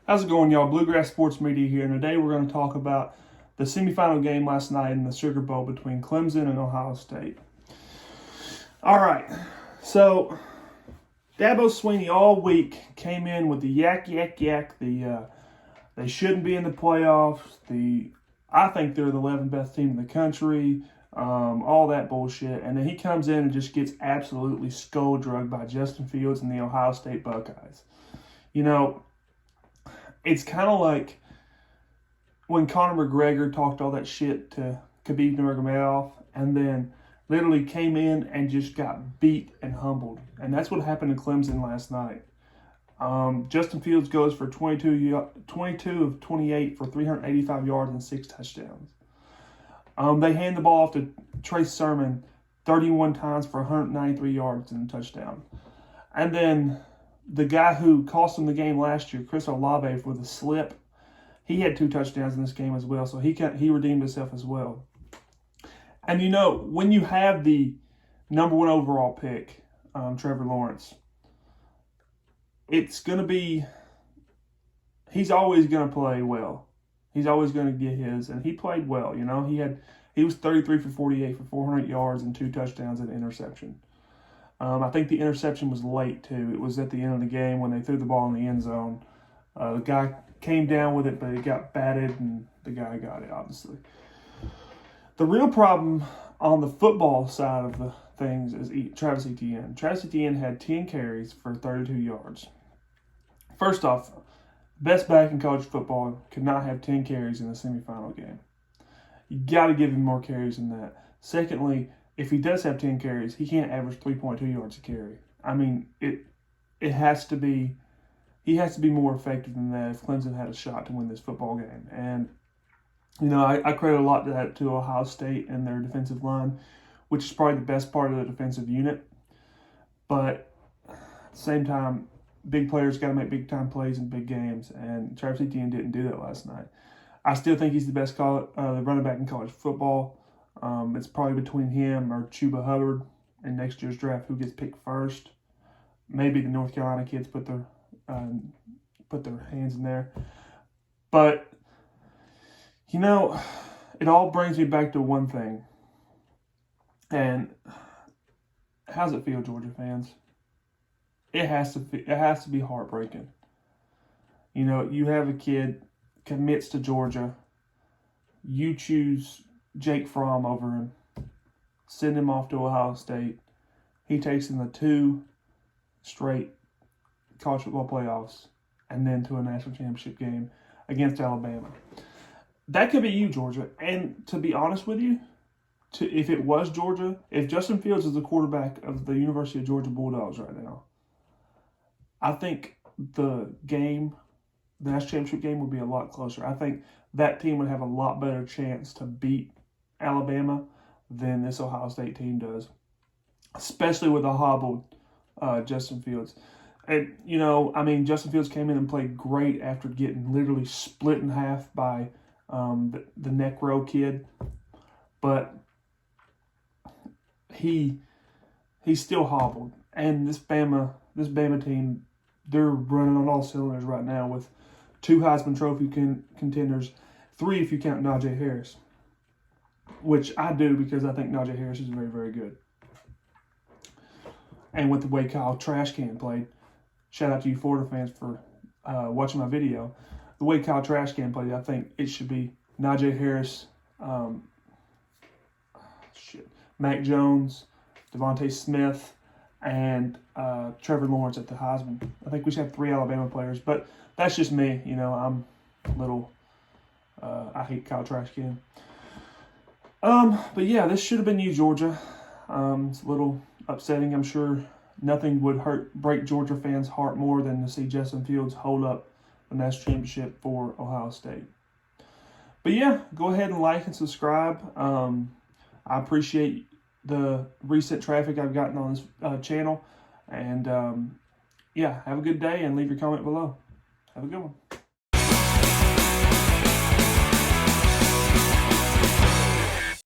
How's it going, y'all? Bluegrass Sports Media here, and today we're going to talk about the semifinal game last night in the Sugar Bowl between Clemson and Ohio State. All right, so Dabo Swinney all week came in with the yak. They shouldn't be in the playoffs. I think they're the 11th best team in the country. All that bullshit, and then he comes in and just gets absolutely skull-drugged by Justin Fields and the Ohio State Buckeyes. You know, it's kind of like when Conor McGregor talked all that shit to Khabib Nurmagomedov and then literally came in and just got beat and humbled. And that's what happened to Clemson last night. Justin Fields goes for 22 of 28 for 385 yards and 6 touchdowns. They hand the ball off to Trace Sermon 31 times for 193 yards and a touchdown. And then the guy who cost him the game last year, Chris Olave, with a slip, he had 2 touchdowns in this game as well, so he redeemed himself as well. And you know, when you have the number 1 overall pick, Trevor Lawrence, it's going to be, he's always going to play well. He's always going to get his, and he played well. You know, he was 33 for 48 for 400 yards and 2 touchdowns and an interception. I think the interception was late, too. It was at the end of the game when they threw the ball in the end zone. The guy came down with it, but it got batted, and the guy got it, obviously. The real problem on the football side of the things is Travis Etienne. Travis Etienne had 10 carries for 32 yards. First off, best back in college football could not have 10 carries in a semifinal game. You got to give him more carries than that. Secondly, if he does have 10 carries, he can't average 3.2 yards a carry. I mean, it has to be, he has to be more effective than that if Clemson had a shot to win this football game. And, you know, I credit a lot to that to Ohio State and their defensive line, which is probably the best part of the defensive unit. But at the same time, big players got to make big-time plays in big games, and Travis Etienne didn't do that last night. I still think he's the best running back in college football. It's probably between him or Chuba Hubbard in next year's draft, who gets picked first. Maybe the North Carolina kids put their hands in there. But, you know, it all brings me back to one thing. And how's it feel, Georgia fans? It has to be heartbreaking. You know, you have a kid commits to Georgia. You choose Jake Fromm over him. Send him off to Ohio State. He takes in the 2 straight college football playoffs and then to a national championship game against Alabama. That could be you, Georgia. And to be honest with you, if it was Georgia, if Justin Fields is the quarterback of the University of Georgia Bulldogs right now, I think the national championship game would be a lot closer. I think that team would have a lot better chance to beat Alabama than this Ohio State team does, especially with a hobbled Justin Fields. And, you know, I mean, Justin Fields came in and played great after getting literally split in half by the Necro kid. But he's still hobbled. And this Bama team, they're running on all cylinders right now with 2 Heisman Trophy contenders, 3 if you count Najee Harris, which I do because I think Najee Harris is very, very good. And with the way Kyle Trashcan played, shout out to you Florida fans for watching my video. The way Kyle Trashcan played, I think it should be Najee Harris, Mac Jones, Devontae Smith, and Trevor Lawrence at the Heisman. I think we should have 3 Alabama players, but that's just me. You know, I'm a little, I hate Kyle Trashcan. But yeah, this should have been you, Georgia. It's a little upsetting. I'm sure nothing would break Georgia fans' heart more than to see Justin Fields hold up the national championship for Ohio State. But yeah, go ahead and like and subscribe. I appreciate the recent traffic I've gotten on this channel. And yeah, have a good day and leave your comment below. Have a good one.